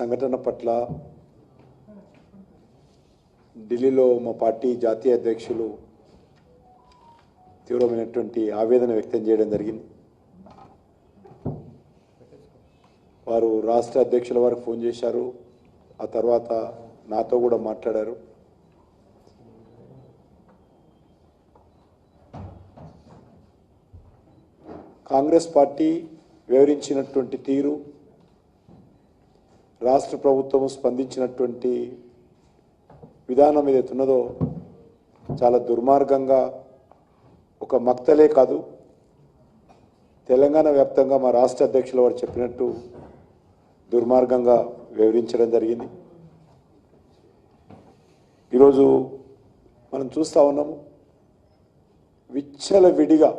సంఘటన పట్ల ఢిల్లీలో మా పార్టీ జాతీయ అధ్యక్షులు తీవ్రమైనటువంటి ఆవేదన వ్యక్తం చేయడం జరిగింది. వారు రాష్ట్ర అధ్యక్షుల వారికి ఫోన్ చేశారు. ఆ తర్వాత నాతో కూడా మాట్లాడారు. కాంగ్రెస్ పార్టీ వివరించినటువంటి తీరు, రాష్ట్ర ప్రభుత్వం స్పందించినటువంటి విధానం ఏదైతున్నదో చాలా దుర్మార్గంగా, ఒక మక్తలే కాదు తెలంగాణ వ్యాప్తంగా మా రాష్ట్ర అధ్యక్షుల వారు చెప్పినట్టు దుర్మార్గంగా వివరించడం జరిగింది. ఈరోజు మనం చూస్తూ ఉన్నాము, విచ్చలవిడిగా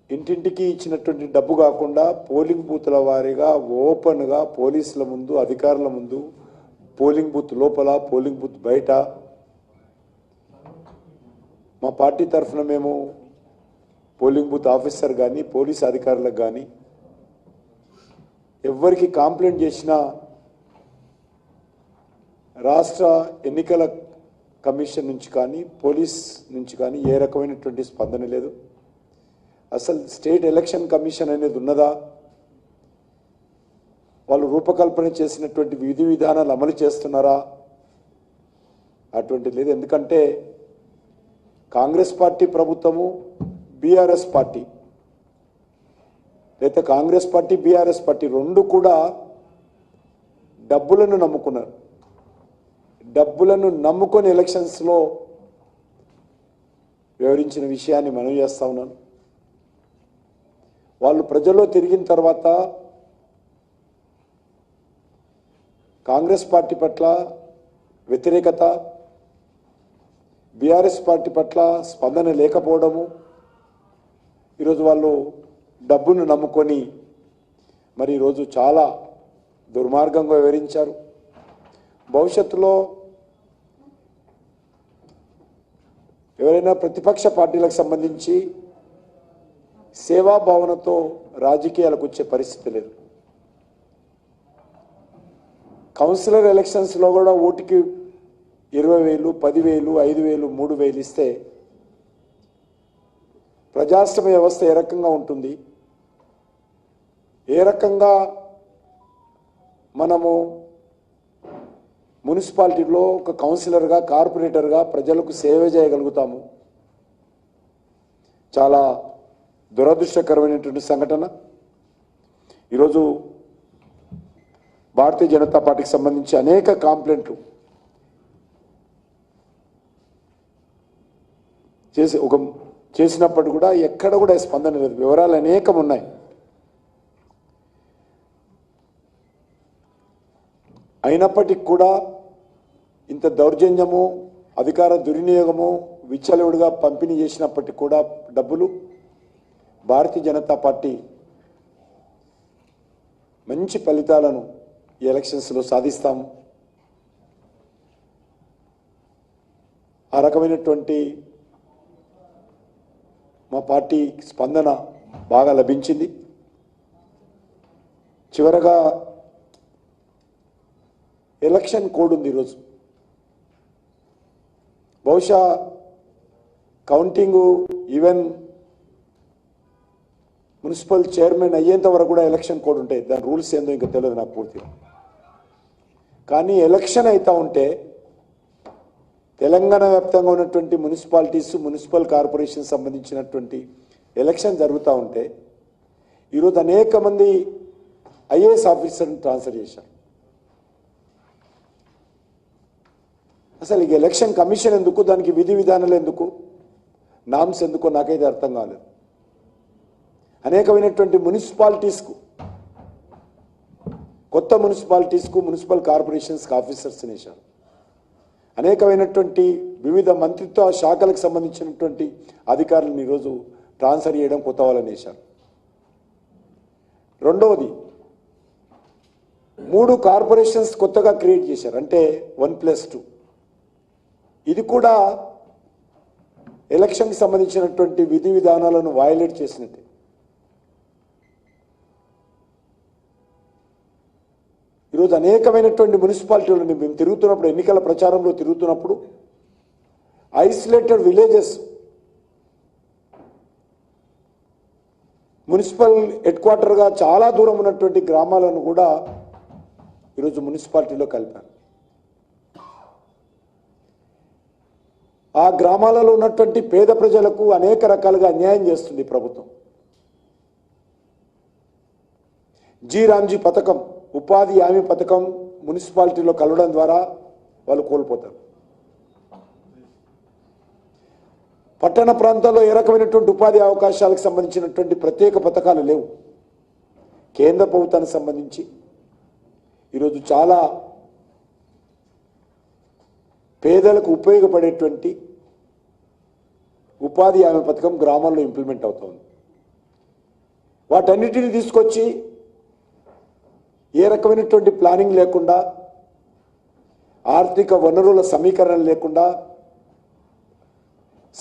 ఇంటింటికి ఇచ్చినటువంటి డబ్బు కాకుండా పోలింగ్ బూత్ల వారీగా ఓపెన్గా పోలీసుల ముందు, అధికారుల ముందు, పోలింగ్ బూత్ లోపల, పోలింగ్ బూత్ బయట మా పార్టీ తరఫున మేము పోలింగ్ బూత్ ఆఫీసర్ కానీ పోలీస్ అధికారులకు కానీ ఎవరికి కంప్లైంట్ చేసినా రాష్ట్ర ఎన్నికల కమిషన్ నుంచి కానీ పోలీస్ నుంచి కానీ ఏ రకమైనటువంటి స్పందన లేదు. అసలు స్టేట్ ఎలక్షన్ కమిషన్ అనేది ఉన్నదా? వాళ్ళు రూపకల్పన చేసినటువంటి విధి విధానాలు అమలు చేస్తున్నారా? అటువంటి లేదు. ఎందుకంటే కాంగ్రెస్ పార్టీ ప్రభుత్వము, బీఆర్ఎస్ పార్టీ లేదా కాంగ్రెస్ పార్టీ బీఆర్ఎస్ పార్టీ రెండు కూడా డబ్బులను నమ్ముకున్నారు. డబ్బులను నమ్ముకొని ఎలక్షన్స్లో వివరించిన విషయాన్ని మనం చేస్తా ఉన్నాను. వాళ్ళు ప్రజల్లో తిరిగిన తర్వాత కాంగ్రెస్ పార్టీ పట్ల వ్యతిరేకత, బీఆర్ఎస్ పార్టీ పట్ల స్పందన లేకపోవడము, ఈరోజు వాళ్ళు డబ్బును నమ్ముకొని మరి ఈరోజు చాలా దుర్మార్గంగా వివరించారు. భవిష్యత్తులో ఎవరైనా ప్రతిపక్ష పార్టీలకు సంబంధించి సేవాభావనతో రాజకీయాలకు వచ్చే పరిస్థితి లేదు. కౌన్సిలర్ ఎలక్షన్స్లో కూడా ఓటుకి 20,000, 10,000, 5,000, 3,000 ఇస్తే ప్రజాస్వామ్య వ్యవస్థ ఏ రకంగా ఉంటుంది? ఏ రకంగా మనము మున్సిపాలిటీలో ఒక కౌన్సిలర్గా, కార్పొరేటర్గా ప్రజలకు సేవ చేయగలుగుతాము? చాలా దురదృష్టకరమైనటువంటి సంఘటన. ఈరోజు భారతీయ జనతా పార్టీకి సంబంధించి అనేక కంప్లైంట్లు చేసినప్పుడు కూడా ఎక్కడ కూడా స్పందన లేదు. వివరాలు అనేకం ఉన్నాయి. అయినప్పటికీ కూడా ఇంత దౌర్జన్యము, అధికార దుర్వినియోగము, విచ్చలవిడిగా పంపిణీ చేసినప్పటికీ కూడా డబ్బులు భారతీయ జనతా పార్టీ మంచి ఫలితాలను ఈ ఎలక్షన్స్లో సాధిస్తాము. ఆ రకమైనటువంటి మా పార్టీ స్పందన బాగా లభించింది. చివరగా ఎలక్షన్ కోడ్ ఉంది. ఈరోజు బహుశా కౌంటింగు ఈవెన్ మున్సిపల్ చైర్మన్ అయ్యేంత వరకు కూడా ఎలక్షన్ కోడ్ ఉంటాయి. దాని రూల్స్ ఏందో ఇంకా తెలియదు నాకు పూర్తిగా. కానీ ఎలక్షన్ అవుతూ ఉంటే తెలంగాణ వ్యాప్తంగా ఉన్నటువంటి మున్సిపాలిటీస్, మున్సిపల్ కార్పొరేషన్ సంబంధించినటువంటి ఎలక్షన్ జరుగుతూ ఉంటే ఈరోజు అనేక మంది ఐఏఎస్ ఆఫీసర్ని ట్రాన్స్ఫర్ చేశారు. అసలు ఈ ఎలక్షన్ కమిషన్ ఎందుకు, దానికి విధి విధానాలు ఎందుకు, నామ్స్ ఎందుకో నాకైతే అర్థం కాలేదు. అనేకమైనటువంటి మున్సిపాలిటీస్కు, కొత్త మున్సిపాలిటీస్కు, మున్సిపల్ కార్పొరేషన్స్కి ఆఫీసర్స్ వేశారు. అనేకమైనటువంటి వివిధ మంత్రిత్వ శాఖలకు సంబంధించినటువంటి అధికారులను ఈరోజు ట్రాన్స్ఫర్ చేయడం, కొత్త వాళ్ళని వేశారు. రెండవది, 3 కార్పొరేషన్స్ కొత్తగా క్రియేట్ చేశారు. అంటే 1+2. ఇది కూడా ఎలక్షన్కి సంబంధించినటువంటి విధి విధానాలను వయలేట్ చేసినట్టే. ఈరోజు అనేకమైనటువంటి మున్సిపాలిటీలను మేము తిరుగుతున్నప్పుడు, ఎన్నికల ప్రచారంలో తిరుగుతున్నప్పుడు, ఐసోలేటెడ్ విలేజెస్, మున్సిపల్ హెడ్ క్వార్టర్గా చాలా దూరం ఉన్నటువంటి గ్రామాలను కూడా ఈరోజు మున్సిపాలిటీలో కలిపారు. ఆ గ్రామాలలో ఉన్నటువంటి పేద ప్రజలకు అనేక రకాలుగా అన్యాయం చేస్తుంది ప్రభుత్వం. జీ రామ్జీ పథకం, ఉపాధి హామీ పథకం మున్సిపాలిటీలో కలవడం ద్వారా వాళ్ళు కోల్పోతారు. పట్టణ ప్రాంతాల్లో ఏ రకమైనటువంటి ఉపాధి అవకాశాలకు సంబంధించినటువంటి ప్రత్యేక పథకాలు లేవు. కేంద్ర ప్రభుత్వానికి సంబంధించి ఈరోజు చాలా పేదలకు ఉపయోగపడేటువంటి ఉపాధి హామీ పథకం గ్రామాల్లో ఇంప్లిమెంట్ అవుతోంది. వాటన్నిటిని తీసుకొచ్చి ఏ రకమైనటువంటి ప్లానింగ్ లేకుండా, ఆర్థిక వనరుల సమీకరణ లేకుండా,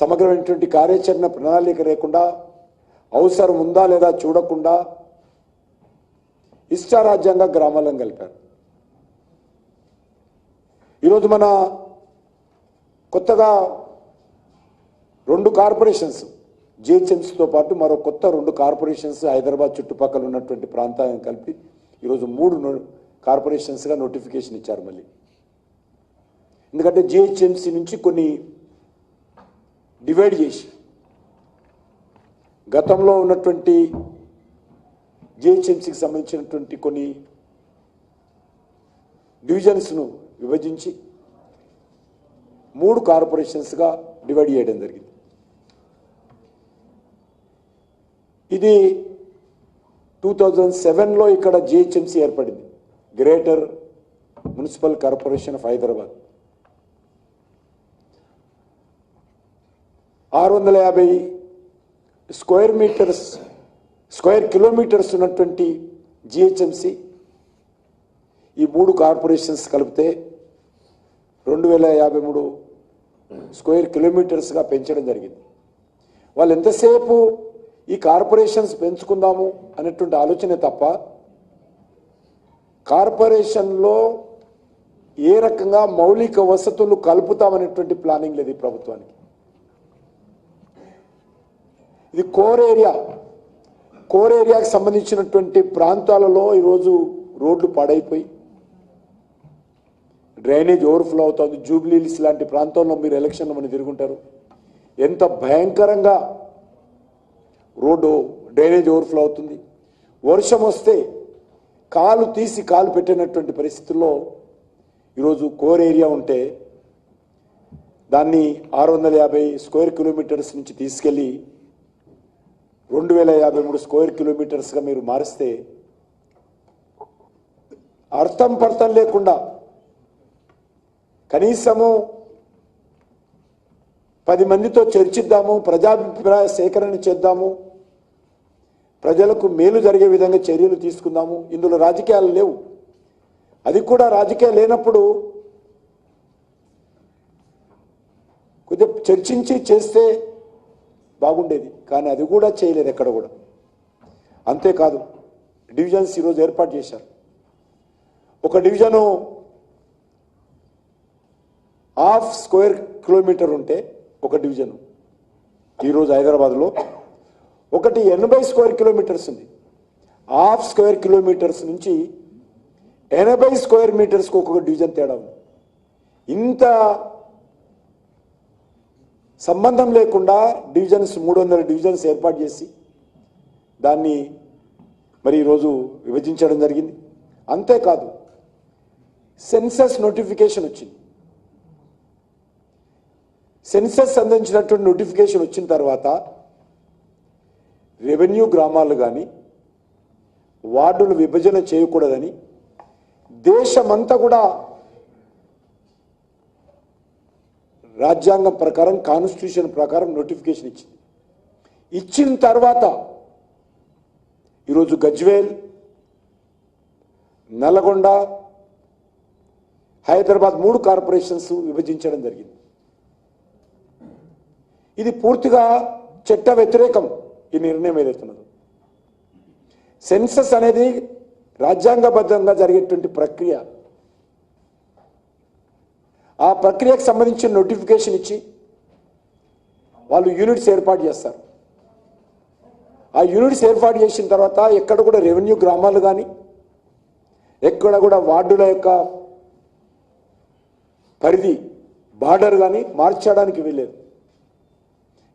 సమగ్రమైనటువంటి కార్యాచరణ ప్రణాళిక లేకుండా, అవసరం ఉందా లేదా చూడకుండా ఇష్టారాజ్యంగా గ్రామాలను కలిపారు. ఈరోజు మన కొత్తగా 2 కార్పొరేషన్స్, జిహెచ్ఎంసీతో పాటు మరో కొత్త 2 కార్పొరేషన్స్ హైదరాబాద్ చుట్టుపక్కల ఉన్నటువంటి ప్రాంతాలను కలిపి ఈరోజు 3 కార్పొరేషన్స్గా నోటిఫికేషన్ ఇచ్చారు మళ్ళీ. ఎందుకంటే జిహెచ్ఎంసీ నుంచి కొన్ని డివైడ్ చేసి, గతంలో ఉన్నటువంటి జిహెచ్ఎంసీకి సంబంధించినటువంటి కొన్ని డివిజన్స్ను విభజించి 3 కార్పొరేషన్స్గా డివైడ్ చేయడం జరిగింది. ఇది 2007లో ఇక్కడ జిహెచ్ఎంసీ ఏర్పడింది, greater municipal corporation of Hyderabad. 650 square kilometres ఉన్నటువంటి జిహెచ్ఎంసీ ఈ 3 కార్పొరేషన్స్ కలిపితే 2053 స్క్వేర్ కిలోమీటర్స్గా పెంచడం జరిగింది. వాళ్ళు ఎంతసేపు ఈ కార్పొరేషన్స్ పెంచుకుందాము అనేటువంటి ఆలోచనే తప్ప కార్పొరేషన్లో ఏ రకంగా మౌలిక వసతులు కలుపుతామనేటువంటి ప్లానింగ్ లేదు ఈ ప్రభుత్వానికి. ఇది కోర్ ఏరియాకి సంబంధించినటువంటి ప్రాంతాలలో ఈరోజు రోడ్లు పాడైపోయి డ్రైనేజ్ ఓవర్ఫ్లో అవుతుంది. జూబ్లీహిల్స్ లాంటి ప్రాంతంలో మీరు ఎలక్షన్లో మనం తిరుగుంటారు, ఎంత భయంకరంగా రోడ్డు డ్రైనేజ్ ఓవర్ఫ్లో అవుతుంది. వర్షం వస్తే కాలు తీసి కాలు పెట్టినటువంటి పరిస్థితుల్లో ఈరోజు కోర్ ఏరియా ఉంటే దాన్ని 650 స్క్వేర్ కిలోమీటర్స్ నుంచి తీసుకెళ్ళి 2053 స్క్వేర్ కిలోమీటర్స్గా మీరు మారిస్తే అర్థం పర్థం లేకుండా కనీసము 10 మందితో చర్చిద్దాము, ప్రజాభిప్రాయ సేకరణ చేద్దాము, ప్రజలకు మేలు జరిగే విధంగా చర్యలు తీసుకుందాము. ఇందులో రాజకీయాలు లేవు. అది కూడా రాజకీయాలు లేనప్పుడు కొద్దిగా చర్చించి చేస్తే బాగుండేది, కానీ అది కూడా చేయలేదు ఎక్కడ కూడా. అంతేకాదు డివిజన్స్ ఈరోజు ఏర్పాటు చేశారు. ఒక డివిజను 1/2 స్క్వేర్ కిలోమీటర్ ఉంటే ఒక డివిజను ఈరోజు హైదరాబాద్లో ఒకటి 80 స్క్వేర్ కిలోమీటర్స్ ఉంది. 1/2 స్క్వేర్ కిలోమీటర్స్ నుంచి 80 స్క్వేర్ మీటర్స్కి ఒక్కొక్క డివిజన్ తేడా ఉంది. ఇంత సంబంధం లేకుండా డివిజన్స్ 300 డివిజన్స్ ఏర్పాటు చేసి దాన్ని మరి ఈరోజు విభజించడం జరిగింది. అంతేకాదు సెన్సస్ నోటిఫికేషన్ వచ్చింది. సెన్సస్ సంబంధించినటువంటి నోటిఫికేషన్ వచ్చిన తర్వాత రెవెన్యూ గ్రామాలు కానీ వార్డులు విభజన చేయకూడదని దేశమంతా కూడా రాజ్యాంగం ప్రకారం, కాన్స్టిట్యూషన్ ప్రకారం నోటిఫికేషన్ ఇచ్చింది. ఇచ్చిన తర్వాత ఈరోజు గజ్వేల్, నల్గొండ, హైదరాబాద్ 3 కార్పొరేషన్స్ విభజించడం జరిగింది. ఇది పూర్తిగా చట్ట వ్యతిరేకం. ఈ నిర్ణయం ఏదైతున్నదో సెన్సస్ అనేది రాజ్యాంగబద్ధంగా జరిగేటువంటి ప్రక్రియ. ఆ ప్రక్రియకు సంబంధించిన నోటిఫికేషన్ ఇచ్చి వాళ్ళు యూనిట్స్ ఏర్పాటు చేస్తారు. ఆ యూనిట్స్ ఏర్పాటు చేసిన తర్వాత ఎక్కడ కూడా రెవెన్యూ గ్రామాలు కానీ ఎక్కడ కూడా వార్డుల యొక్క పరిధి బార్డర్ కానీ మార్చడానికి వీల్లేదు.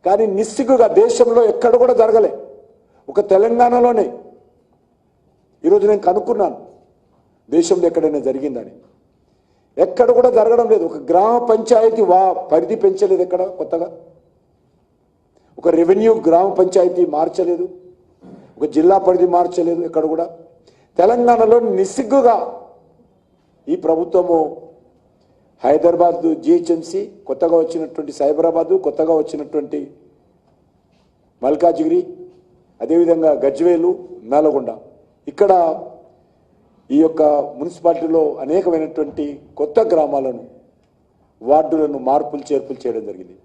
కానీ నిస్సిగ్గుగా దేశంలో ఎక్కడ కూడా జరగలే, ఒక తెలంగాణలోనే ఈరోజు నేను కనుక్కున్నాను దేశంలో ఎక్కడైనా జరిగిందని. ఎక్కడ కూడా జరగడం లేదు. ఒక గ్రామ పంచాయతీ పరిధి పెంచలేదు, ఎక్కడ కొత్తగా ఒక రెవెన్యూ గ్రామ పంచాయతీ మార్చలేదు, ఒక జిల్లా పరిధి మార్చలేదు. ఎక్కడ కూడా తెలంగాణలో నిస్సిగ్గుగా ఈ ప్రభుత్వము హైదరాబాద్ జిహెచ్ఎంసీ, కొత్తగా వచ్చినటువంటి సైబరాబాదు, కొత్తగా వచ్చినటువంటి మల్కాజిగిరి, అదేవిధంగా గజ్వేలు, నల్గొండ, ఇక్కడ ఈ యొక్క మున్సిపాలిటీలో అనేకమైనటువంటి కొత్త గ్రామాలను వార్డులను మార్పులు చేర్పులు చేయడం జరిగింది.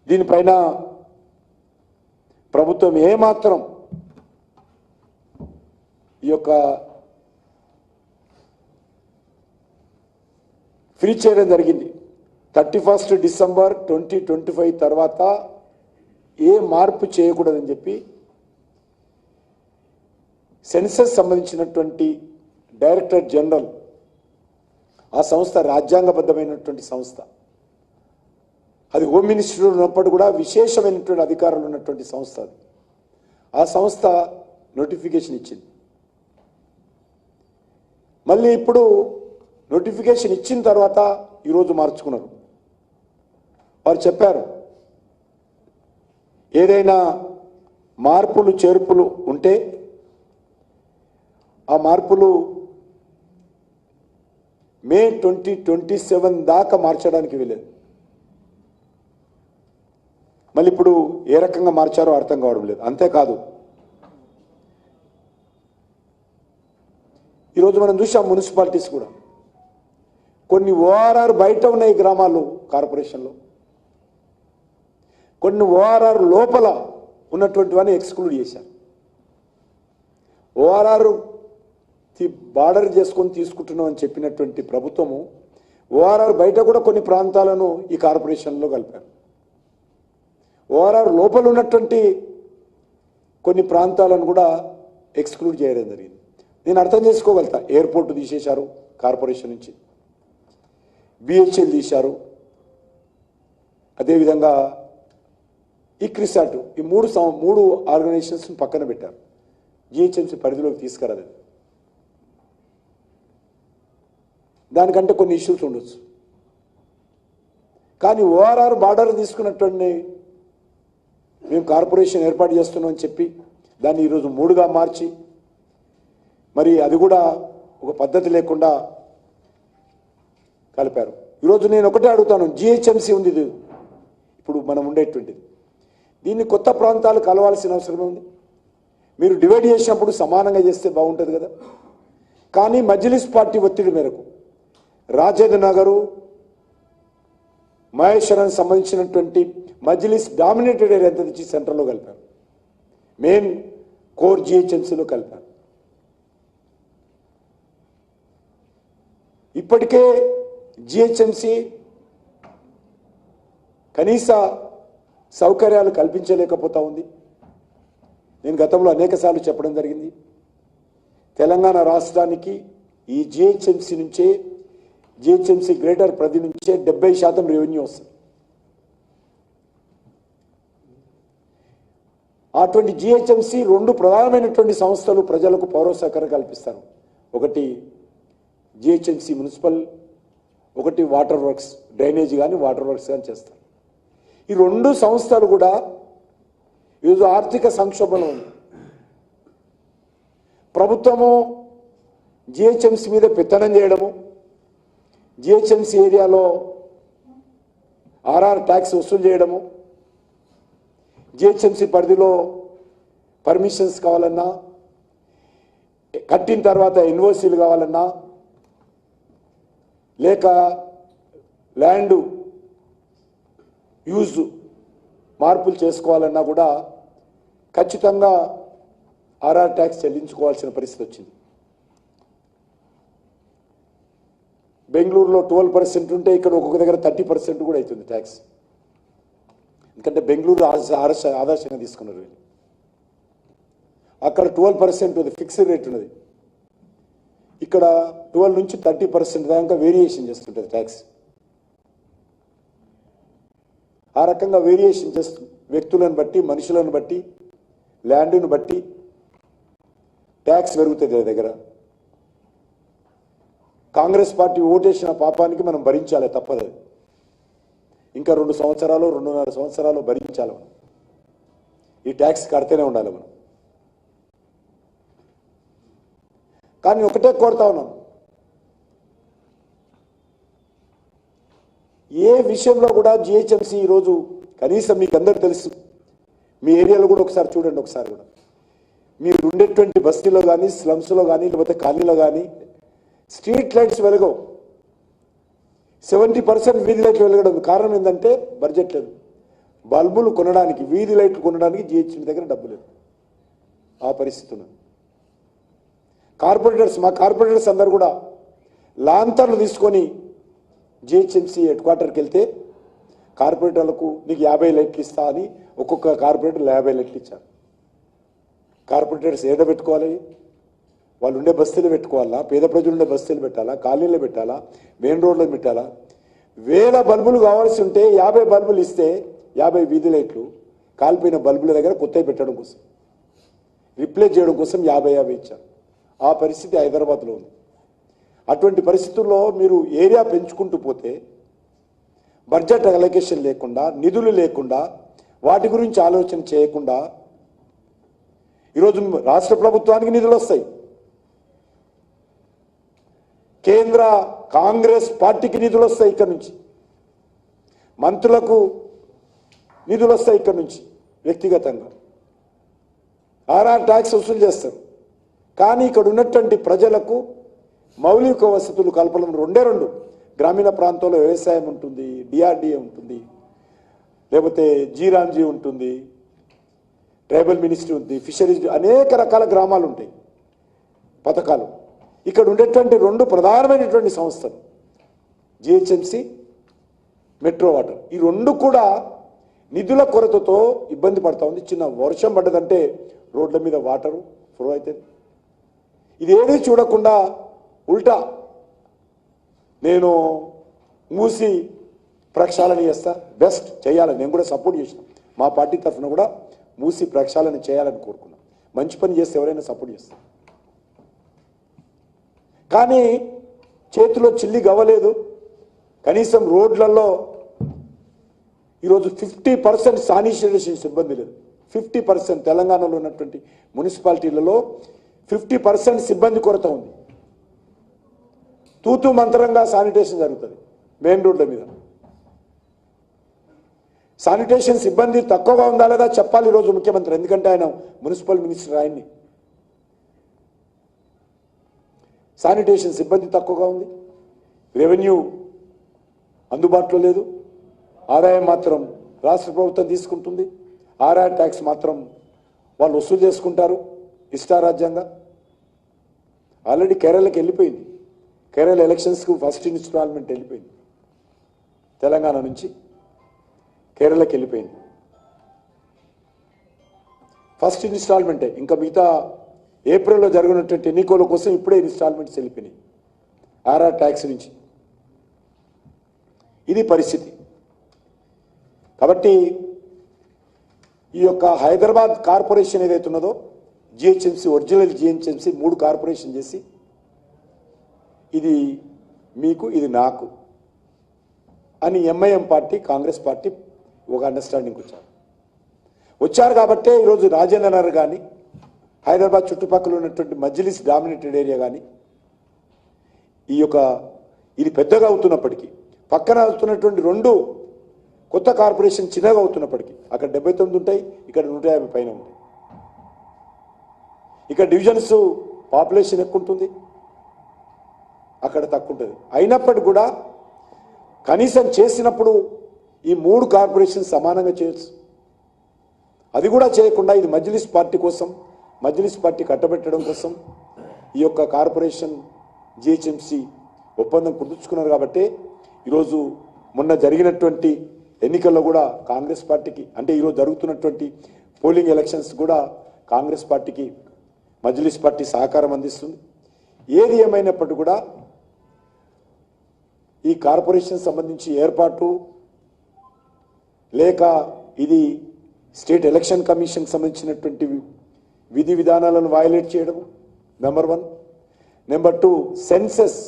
దీనిపైన ప్రభుత్వం ఏమాత్రం ఈ యొక్క ఫ్రీ చేయడం జరిగింది. 31 డిసెంబర్ 2025 తర్వాత ఏ మార్పు చేయకూడదని చెప్పి సెన్సస్ సంబంధించినటువంటి డైరెక్టర్ జనరల్, ఆ సంస్థ రాజ్యాంగబద్ధమైనటువంటి సంస్థ, అది హోమ్ మినిస్టర్ ఉన్నప్పుడు కూడా విశేషమైనటువంటి అధికారులు ఉన్నటువంటి సంస్థ అది. ఆ సంస్థ నోటిఫికేషన్ ఇచ్చింది. మళ్ళీ ఇప్పుడు నోటిఫికేషన్ ఇచ్చిన తర్వాత ఈరోజు మార్చుకున్నారు. వారు చెప్పారు ఏదైనా మార్పులు చేర్పులు ఉంటే ఆ మార్పులు మే 2027 దాకా మార్చడానికి వీలేదు. మళ్ళీ ఇప్పుడు ఏ రకంగా మార్చారో అర్థం కావడం లేదు. అంతేకాదు, ఈరోజు మనం చూసాం మున్సిపాలిటీస్ కూడా కొన్ని ఓఆర్ఆర్ బయట ఉన్నాయి గ్రామాలు కార్పొరేషన్లో, కొన్ని ఓఆర్ఆర్ లోపల ఉన్నటువంటి వాడిని ఎక్స్క్లూడ్ చేశారు. ఓఆర్ఆర్ బార్డర్ చేసుకొని తీసుకుంటున్నాం అని చెప్పినటువంటి ప్రభుత్వము ఓఆర్ఆర్ బయట కూడా కొన్ని ప్రాంతాలను ఈ కార్పొరేషన్లో కలిపారు. ఓఆర్ఆర్ లోపల ఉన్నటువంటి కొన్ని ప్రాంతాలను కూడా ఎక్స్క్లూడ్ చేయడం జరిగింది. నేను అర్థం చేసుకోగలుగుతా. ఎయిర్పోర్ట్ తీసేశారు కార్పొరేషన్ నుంచి, బిహెచ్ఎల్ తీశారు, అదేవిధంగా ఇక్రిసాట్, ఈ మూడు ఆర్గనైజేషన్స్ పక్కన పెట్టారు. జిహెచ్ఎంసీ పరిధిలోకి తీసుకురాలేదు. దానికంటే కొన్ని ఇష్యూస్ ఉండొచ్చు. కానీ ఓఆర్ఆర్ బార్డర్ తీసుకున్నటువంటి మేము కార్పొరేషన్ ఏర్పాటు చేస్తున్నాం అని చెప్పి దాన్ని ఈరోజు 3గా మార్చి, మరి అది కూడా ఒక పద్ధతి లేకుండా కలిపారు. ఈరోజు నేను ఒకటే అడుగుతాను, జిహెచ్ఎంసీ ఉంది ఇది ఇప్పుడు మనం ఉండేటువంటిది, దీన్ని కొత్త ప్రాంతాలు కలవాల్సిన అవసరం ఉంది. మీరు డివైడ్ చేసినప్పుడు సమానంగా చేస్తే బాగుంటుంది కదా. కానీ మజ్లిస్ పార్టీ ఒత్తిడి మేరకు రాజేంద్ర నగరు, మహేశ్వరం సంబంధించినటువంటి మజ్లిస్ డామినేటెడ్ ఏరియా అంతా తెచ్చి సెంటర్లో కలిపారు, మెయిన్ కోర్ జిహెచ్ఎంసీలో కలిపారు. ఇప్పటికే జిహెచ్ఎంసీ కనీస సౌకర్యాలు కల్పించలేకపోతా ఉంది. నేను గతంలో అనేకసార్లు చెప్పడం జరిగింది, తెలంగాణ రాష్ట్రానికి ఈ జిహెచ్ఎంసీ గ్రేటర్ పరిధి నుంచే 70% రెవెన్యూ వస్తుంది. అటువంటి జిహెచ్ఎంసీ 2 ప్రధానమైనటువంటి సంస్థలు ప్రజలకు పౌర సహకారం కల్పిస్తారు. ఒకటి జిహెచ్ఎంసీ మున్సిపల్, ఒకటి వాటర్ వర్క్స్, డ్రైనేజ్ కానీ వాటర్ వర్క్స్ కానీ చేస్తారు. ఈ 2 సంస్థలు కూడా ఈరోజు ఆర్థిక సంక్షోభంలో ఉంది. ప్రభుత్వము జిహెచ్ఎంసీ మీద పెత్తనం చేయడము, జిహెచ్ఎంసీ ఏరియాలో ఆర్ఆర్ ట్యాక్స్ వసూలు చేయడము, జిహెచ్ఎంసీ పరిధిలో పర్మిషన్స్ కావాలన్నా, కట్టిన తర్వాత ఎన్ఓసీలు కావాలన్నా, లేక ల్యాండ్ యూజ్ మార్పులు చేసుకోవాలన్నా కూడా ఖచ్చితంగా ఆర్ఆర్ ట్యాక్స్ చెల్లించుకోవాల్సిన పరిస్థితి వచ్చింది. బెంగళూరులో 12% ఉంటే ఇక్కడ ఒక్కొక్క దగ్గర 30% కూడా అవుతుంది ట్యాక్స్. ఎందుకంటే బెంగళూరు ఆదర్శంగా తీసుకున్నారు వీళ్ళు. అక్కడ 12% ఉంది, ఫిక్స్డ్ రేట్ ఉన్నది. ఇక్కడ 12 నుంచి 30% దాకా వేరియేషన్ చేస్తుంటుంది ట్యాక్స్. ఆ రకంగా వేరియేషన్ చేస్తుంది. వ్యక్తులను బట్టి, మనుషులను బట్టి, ల్యాండ్ను బట్టి ట్యాక్స్ పెరుగుతుంది దగ్గర. కాంగ్రెస్ పార్టీ ఓటేసిన పాపానికి మనం భరించాలి, తప్పదు. ఇంకా 2 సంవత్సరాలు 2.5 సంవత్సరాలు భరించాలి మనం. ఈ ట్యాక్స్ కడితేనే ఉండాలి మనం. కానీ ఒకటే కోరుతా ఉన్నాను, ఏ విషయంలో కూడా జిహెచ్ఎంసీ ఈరోజు కనీసం మీకు అందరూ తెలుసు, మీ ఏరియాలో కూడా ఒకసారి చూడండి, ఒకసారి కూడా మీరు ఉండేటువంటి బస్తీలో కానీ, స్లమ్స్లో కానీ, లేకపోతే కాలనీలో కానీ స్ట్రీట్ లైట్స్ వెలగవు. 70% వీధి లైట్లు వెలగడం కారణం ఏంటంటే బడ్జెట్ లేదు. బల్బులు కొనడానికి, వీధి లైట్లు కొనడానికి జిహెచ్ఎంసీ దగ్గర డబ్బు లేదు. ఆ పరిస్థితి ఉన్నది. కార్పొరేటర్స్, మా కార్పొరేటర్స్ అందరు కూడా లాంతర్లు తీసుకొని జిహెచ్ఎంసీ హెడ్ క్వార్టర్కి వెళ్తే కార్పొరేటర్లకు నీకు 50 లైట్లు ఇస్తా అని ఒక్కొక్క కార్పొరేటర్ 50 లైట్లు ఇచ్చారు. కార్పొరేటర్స్ ఏడ పెట్టుకోవాలి? వాళ్ళు ఉండే బస్తీలు పెట్టుకోవాలా? పేద ప్రజలు ఉండే బస్తీలు పెట్టాలా? కాలనీలో పెట్టాలా? మెయిన్ రోడ్లో పెట్టాలా? 1000 బల్బులు కావాల్సి ఉంటే 50 బల్బులు ఇస్తే 50 వీధి లైట్లు కాలిపోయిన బల్బుల దగ్గర కొత్తవి పెట్టడం కోసం, రిప్లేస్ చేయడం కోసం 50 ఇచ్చారు. ఆ పరిస్థితి హైదరాబాద్లో ఉంది. అటువంటి పరిస్థితుల్లో మీరు ఏరియా పెంచుకుంటూ పోతే బడ్జెట్ అలొకేషన్ లేకుండా, నిధులు లేకుండా, వాటి గురించి ఆలోచన చేయకుండా ఈరోజు రాష్ట్ర ప్రభుత్వానికి నిధులు వస్తాయి, కేంద్ర కాంగ్రెస్ పార్టీకి నిధులు వస్తాయి, ఇక్కడ నుంచి మంత్రులకు నిధులు వస్తాయి, ఇక్కడ నుంచి వ్యక్తిగతంగా ఆర్ఆర్ ట్యాక్స్ వసూలు చేస్తారు. కానీ ఇక్కడ ఉన్నటువంటి ప్రజలకు మౌలిక వసతులు కల్పన రెండే. గ్రామీణ ప్రాంతాల్లో వ్యవసాయం ఉంటుంది, డిఆర్డిఏ ఉంటుంది, లేకపోతే జీరాంజీ ఉంటుంది, ట్రైబల్ మినిస్ట్రీ ఉంది, ఫిషరీస్, అనేక రకాల గ్రామాలు ఉంటాయి, పథకాలు. ఇక్కడ ఉండేటువంటి 2 ప్రధానమైనటువంటి సంస్థలు జిహెచ్ఎంసీ, మెట్రో వాటర్. ఈ 2 కూడా నిధుల కొరతతో ఇబ్బంది పడతా ఉంది. చిన్న వర్షం పడ్డదంటే రోడ్ల మీద వాటరు ఫ్లో అవుతుంది. ఇదేది చూడకుండా ఉల్టా నేను మూసి ప్రక్షాళన చేస్తా, బెస్ట్ చేయాలని నేను కూడా సపోర్ట్ చేసిన. మా పార్టీ తరఫున కూడా మూసి ప్రక్షాళన చేయాలని కోరుకున్నాం. మంచి పని చేస్తే ఎవరైనా సపోర్ట్ చేస్తారు. కానీ చేతిలో చిల్లి గవ్వలేదు. కనీసం రోడ్లలో ఈరోజు 50% శానిటైజేషన్ సిబ్బంది లేదు. 50% తెలంగాణలో ఉన్నటువంటి మున్సిపాలిటీలలో 50% సిబ్బంది కొరత ఉంది. తూతూ మంత్రంగా శానిటేషన్ జరుగుతుంది మెయిన్ రోడ్ల మీద. శానిటేషన్ సిబ్బంది తక్కువగా ఉందా లేదా చెప్పాలి ఈరోజు ముఖ్యమంత్రి, ఎందుకంటే ఆయన మున్సిపల్ మినిస్టర్. ఆయన్ని శానిటేషన్ సిబ్బంది తక్కువగా ఉంది, రెవెన్యూ అందుబాటులో లేదు, ఆదాయం మాత్రం రాష్ట్ర ప్రభుత్వం తీసుకుంటుంది, ఆర్ఆర్ ట్యాక్స్ మాత్రం వాళ్ళు వసూలు చేసుకుంటారు ఇష్టారాజ్యంగా. ఆల్రెడీ కేరళకి వెళ్ళిపోయింది. కేరళ ఎలక్షన్స్కు ఫస్ట్ ఇన్స్టాల్మెంట్ వెళ్ళిపోయింది. తెలంగాణ నుంచి కేరళకి వెళ్ళిపోయింది. ఫస్ట్ ఇన్స్టాల్మెంటే. ఇంకా మిగతా ఏప్రిల్లో జరగనటువంటి ఎన్నికల కోసం ఇప్పుడే ఇన్స్టాల్మెంట్స్ వెళ్ళిపోయినాయి ఆర్ఆర్ ట్యాక్స్ నుంచి. ఇది పరిస్థితి. కాబట్టి ఈ యొక్క హైదరాబాద్ కార్పొరేషన్ ఏదైతే ఉన్నదో జిహెచ్ఎంసీ, ఒరిజినల్ జిహెచ్ఎంసీ 3 కార్పొరేషన్ చేసి ఇది మీకు, ఇది నాకు అని ఎంఐఎం పార్టీ, కాంగ్రెస్ పార్టీ ఒక అండర్స్టాండింగ్ వచ్చారు. కాబట్టే ఈరోజు రాజేంద్ర నగర్ కానీ, హైదరాబాద్ చుట్టుపక్కల ఉన్నటువంటి మజ్లిస్ డామినేటెడ్ ఏరియా కానీ ఈ యొక్క ఇది పెద్దగా అవుతున్నప్పటికీ, పక్కన అవుతున్నటువంటి 2 కొత్త కార్పొరేషన్ చిన్నగా అవుతున్నప్పటికీ, అక్కడ 79 ఉంటాయి, ఇక్కడ 150 పైన ఉంటాయి. ఇక్కడ డివిజన్స్ పాపులేషన్ ఎక్కువ ఉంటుంది, అక్కడ తక్కువ ఉంటుంది. అయినప్పటికీ కూడా కనీసం చేసినప్పుడు ఈ 3 కార్పొరేషన్ సమానంగా చేయొచ్చు. అది కూడా చేయకుండా ఇది మజ్లిస్ పార్టీ కోసం, మజ్లిస్ పార్టీ కట్టబెట్టడం కోసం ఈ యొక్క కార్పొరేషన్ జిహెచ్ఎంసీ ఒప్పందం కుదుర్చుకున్నారు కాబట్టి ఈరోజు మొన్న జరిగినటువంటి ఎన్నికల్లో కూడా కాంగ్రెస్ పార్టీకి, అంటే ఈరోజు జరుగుతున్నటువంటి పోలింగ్ ఎలక్షన్స్ కూడా కాంగ్రెస్ పార్టీకి మజ్లిస్ పార్టీ సహకారం అందిస్తుంది. ఏది ఏమైనప్పటికీ కూడా ఈ కార్పొరేషన్ సంబంధించి ఏర్పాటు లేక ఇది స్టేట్ ఎలక్షన్ కమిషన్ సంబంధించినటువంటి విధి విధానాలను వయలేట్ చేయడం నెంబర్ 1. నెంబర్ 2, సెన్సస్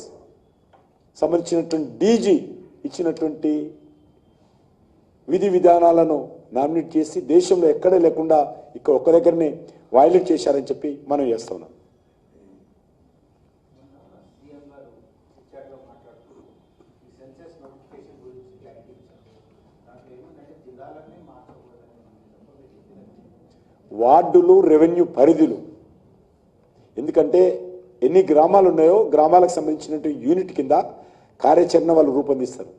సంబంధించినటువంటి డీజీ ఇచ్చినటువంటి విధి విధానాలను నామినేట్ చేసి దేశంలో ఎక్కడే లేకుండా ఇక్కడ ఒక్క దగ్గరనే వయలేట్ చేశారని చెప్పి మనం చేస్తా ఉన్నాం. వార్డులు, రెవెన్యూ పరిధులు, ఎందుకంటే ఎన్ని గ్రామాలు ఉన్నాయో గ్రామాలకు సంబంధించినటువంటి యూనిట్ కింద కార్యాచరణ వాళ్ళు రూపొందిస్తారు.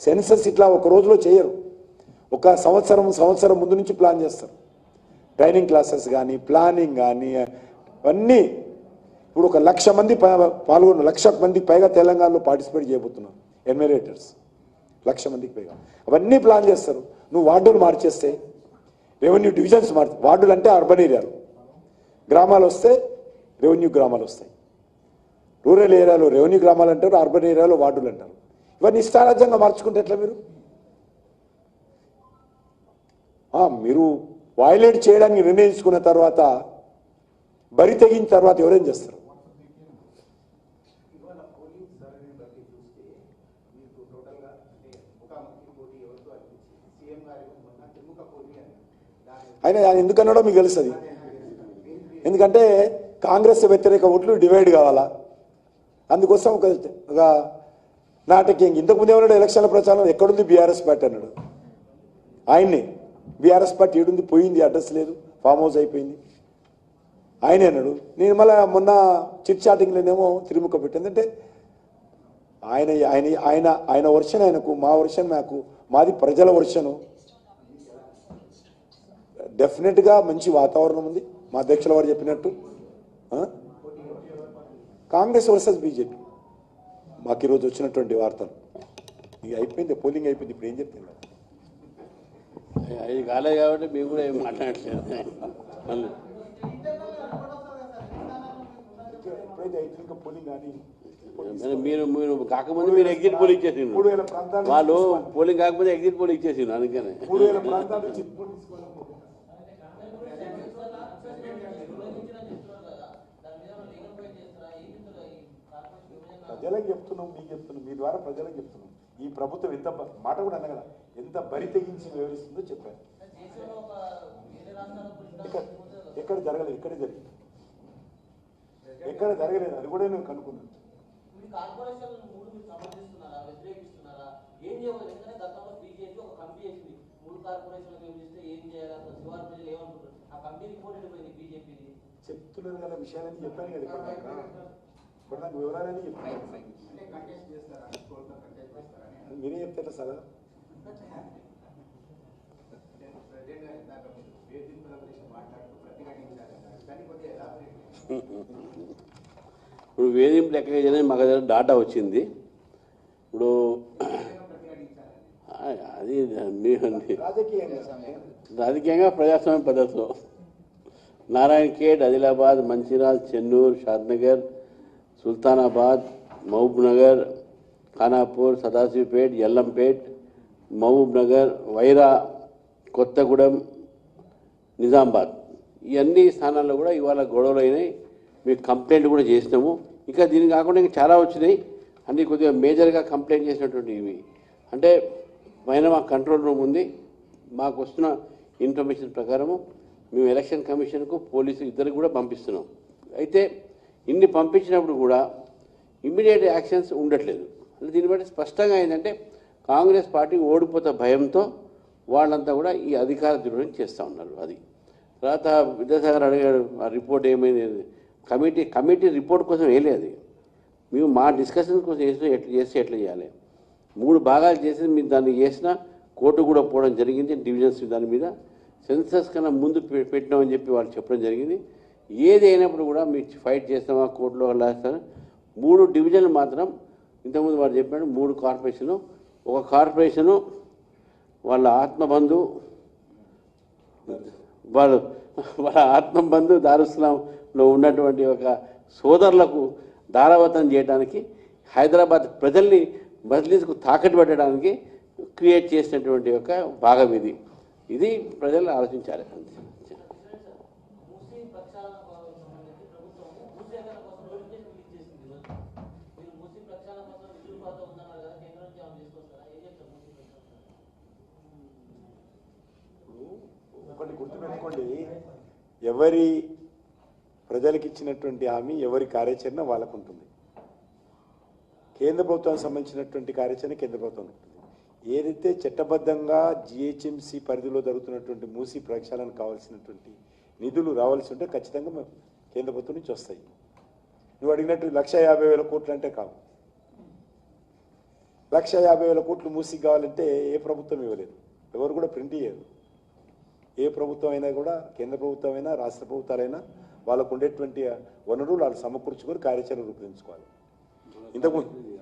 సెన్సస్ ఇట్లా ఒక రోజులో చేయరు, ఒక సంవత్సరం ముందు నుంచి ప్లాన్ చేస్తారు. ట్రైనింగ్ క్లాసెస్ కానీ, ప్లానింగ్ కానీ అన్నీ. ఇప్పుడు 1,00,000 మంది పాల్గొన్న, 1,00,000 మందికి పైగా తెలంగాణలో పార్టిసిపేట్ చేయబోతున్నారు ఎన్యూమరేటర్స్, 1,00,000 మందికి పైగా. అవన్నీ ప్లాన్ చేస్తారు. నువ్వు వార్డులు మార్చేస్తే, రెవెన్యూ డివిజన్స్ వార్డులు అంటే అర్బన్ ఏరియాలు, గ్రామాలు వస్తే రెవెన్యూ గ్రామాలు వస్తాయి. రూరల్ ఏరియాలో రెవెన్యూ గ్రామాలు అంటారు, అర్బన్ ఏరియాలో వార్డులు అంటారు. ఇవన్నీ ఇష్టారాజ్యంగా మార్చుకుంటే ఎట్లా? మీరు వయలేట్ చేయడానికి నిర్ణయించుకున్న తర్వాత, బరి తెగిన తర్వాత ఎవరేం చేస్తారు? ఆయన ఎందుకన్నాడో మీకు తెలుస్తుంది. ఎందుకంటే కాంగ్రెస్ వ్యతిరేక ఓట్లు డివైడ్ కావాలా, అందుకోసం ఒక నాటకీయం. ఇంతకుముందు ఏమన్నాడు ఎలక్షన్ల ప్రచారం, ఎక్కడుంది బీఆర్ఎస్ పార్టీ అన్నాడు. ఆయన్ని బీఆర్ఎస్ పార్టీ ఏడుంది, పోయింది, అడ్రస్ లేదు, ఫామ్ హౌస్ అయిపోయింది. ఆయనే అన్నాడు. నేను మళ్ళీ మొన్న చిట్ చాటింగ్లోనేమో తిరుముఖ పెట్టింది. అంటే ఆయన ఆయన ఆయన ఆయన వర్షన్ ఆయనకు, మా వర్షన్ మాకు, మాది ప్రజల వర్షను. డెఫినెట్గా మంచి వాతావరణం ఉంది. మా అధ్యక్షుల వారు చెప్పినట్టు కాంగ్రెస్ వర్సెస్ బీజేపీ మాకు ఈరోజు వచ్చినటువంటి వార్తలు. ఇక అయిపోయింది, పోలింగ్ అయిపోయింది. ఇప్పుడు ఏం చెప్తుంది? అది కాలేదు కాబట్టి మేము కూడా ఏం మాట్లాడలేదు. మీరు మీరు కాకముందు మీరు ఎగ్జిట్ పోల్ ఇచ్చేసిండ్రు, వాళ్ళు పోలింగ్ కాకపోతే ఎగ్జిట్ పోల్ ఇచ్చేసిండ్రు. అందుకనే ప్రజలకు చెప్తున్నాం, మీకు చెప్తున్నాం, మీ ద్వారా ప్రజలకు చెప్తున్నాం. ఈ ప్రభుత్వం ఎంత మాట కూడా అన్న కదా, ఎంత బరి తెగించి వివరిస్తుందో చెప్పాను. ఎక్కడ జరగలేదు, ఇక్కడే జరిగింది. ఎక్కడ జరగలేదు, అది కూడా నేను కనుక్కున్నాను. చెప్తున్నారు కదా విషయాలని చెప్పాను కదా, ఇప్పుడు నాకు వివరాలని చెప్పాను. మీరే చెప్తారా సార్? ఇప్పుడు వేధింపు లెక్క చేయడానికి మాకు దగ్గర డాటా వచ్చింది. ఇప్పుడు అది రాజకీయంగా ప్రజాస్వామ్య పద్ధతిలో నారాయణ ఖేడ్, ఆదిలాబాద్, మంచిర్యాల, చెన్నూరు, షాద్నగర్, సుల్తానాబాద్, మహబూబ్ నగర్, ఖానాపూర్, సదాశివపేట్, యల్లంపేట్, మహబూబ్ నగర్, వైరా, కొత్తగూడెం, నిజామాబాద్, ఈ అన్ని స్థానాల్లో కూడా ఇవాళ గొడవలు అయినాయి. మీకు కంప్లైంట్ కూడా చేసినాము. ఇంకా దీనికి కాకుండా ఇంకా చాలా వచ్చినాయి. అన్నీ కొద్దిగా మేజర్గా కంప్లైంట్ చేసినటువంటి ఇవి అంటే పైన మా కంట్రోల్ రూమ్ ఉంది. మాకు వస్తున్న ఇన్ఫర్మేషన్ ప్రకారము మేము ఎలక్షన్ కమిషన్కు, పోలీసు ఇద్దరికి కూడా పంపిస్తున్నాం. అయితే ఇన్ని పంపించినప్పుడు కూడా ఇమ్మీడియట్ యాక్షన్స్ ఉండట్లేదు. అంటే దీన్ని బట్టి స్పష్టంగా ఏంటంటే కాంగ్రెస్ పార్టీ ఓడిపోతే భయంతో వాళ్ళంతా కూడా ఈ అధికార దుర్వినియోగం చేస్తూ ఉన్నారు. అది తర్వాత విద్యాసాగర్ అడిగాడు, ఆ రిపోర్ట్ ఏమైంది? కమిటీ రిపోర్ట్ కోసం వేయలేదు. మేము మా డిస్కషన్ కోసం చేస్తే ఎట్లా చేయాలి, 3 భాగాలు చేసి మీరు దాన్ని చేసినా కోర్టు కూడా పోవడం జరిగింది. డివిజన్స్ దాని మీద సెన్సస్ కన్నా ముందు పెట్టినామని చెప్పి వాళ్ళు చెప్పడం జరిగింది. ఏది అయినప్పుడు కూడా మీరు ఫైట్ చేస్తామా కోర్టులో లాస్తాను. 3 డివిజన్లు మాత్రం ఇంతకుముందు వాడు చెప్పాడు 3 కార్పొరేషను, ఒక కార్పొరేషను వాళ్ళ ఆత్మబంధు వాళ్ళ ఆత్మబంధు దారుస్లాంలో ఉన్నటువంటి ఒక సోదరులకు దారావతం చేయడానికి హైదరాబాద్ ప్రజల్ని మజ్లిస్కు తాకట్టు పెట్టడానికి క్రియేట్ చేసినటువంటి ఒక భాగం ఇది ప్రజలు ఆలోచించాలి. ఒకటి గుర్తుపెట్టుకోండి, ఎవరి ప్రజలకు ఇచ్చినటువంటి హామీ ఎవరి కార్యాచరణ వాళ్ళకు ఉంటుంది. కేంద్ర ప్రభుత్వానికి సంబంధించినటువంటి కార్యాచరణ కేంద్ర ప్రభుత్వం ఉంటుంది. ఏదైతే చట్టబద్ధంగా జిహెచ్ఎంసీ పరిధిలో జరుగుతున్నటువంటి మూసీ ప్రక్షాళనకు కావాల్సినటువంటి నిధులు రావాల్సి ఉంటే ఖచ్చితంగా కేంద్ర ప్రభుత్వం నుంచి వస్తాయి. నువ్వు అడిగినట్టు 1,50,000 కోట్లు అంటే కావు. 1,50,000 కోట్లు మూసీకి కావాలంటే ఏ ప్రభుత్వం ఇవ్వలేదు, ఎవరు కూడా ప్రింట్ చేయరు. ఏ ప్రభుత్వం అయినా కూడా, కేంద్ర ప్రభుత్వం అయినా రాష్ట్ర ప్రభుత్వాలైనా వాళ్ళకు ఉండేటువంటి వనరులు వాళ్ళు సమకూర్చుకొని కార్యాచరణ రూపొందించుకోవాలి.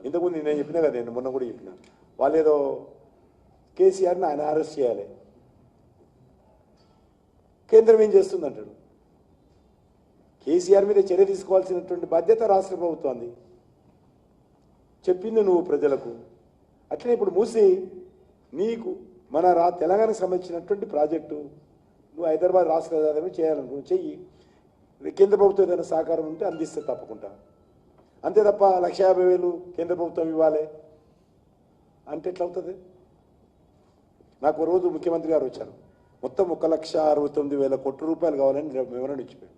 ఇంతకుముందు నేను చెప్పినా కదా, నేను మొన్న కూడా చెప్పిన, వాళ్ళు ఏదో కేసీఆర్ని ఆయన అరెస్ట్ చేయాలి, కేంద్రం ఏం చేస్తుంది అంటాడు. కేసీఆర్ మీద చర్య తీసుకోవాల్సినటువంటి బాధ్యత రాష్ట్ర ప్రభుత్వాన్ని చెప్పింది నువ్వు ప్రజలకు. అట్లనే ఇప్పుడు మూసి నీకు మన తెలంగాణకు సంబంధించినటువంటి ప్రాజెక్టు నువ్వు హైదరాబాద్ రాష్ట్ర రాజధాని చేయాలనుకుని చెయ్యి, కేంద్ర ప్రభుత్వం ఏదైనా సహకారం ఉంటే అందిస్తే తప్పకుండా. అంతే తప్ప 1,50,000 కేంద్ర ప్రభుత్వం ఇవ్వాలి అంటే ఎట్లా అవుతుంది? నాకు రోజు ముఖ్యమంత్రి గారు వచ్చారు, మొత్తం 1,69,000 కోట్ల రూపాయలు కావాలని మెమోరాండం ఇచ్చిపోయాడు.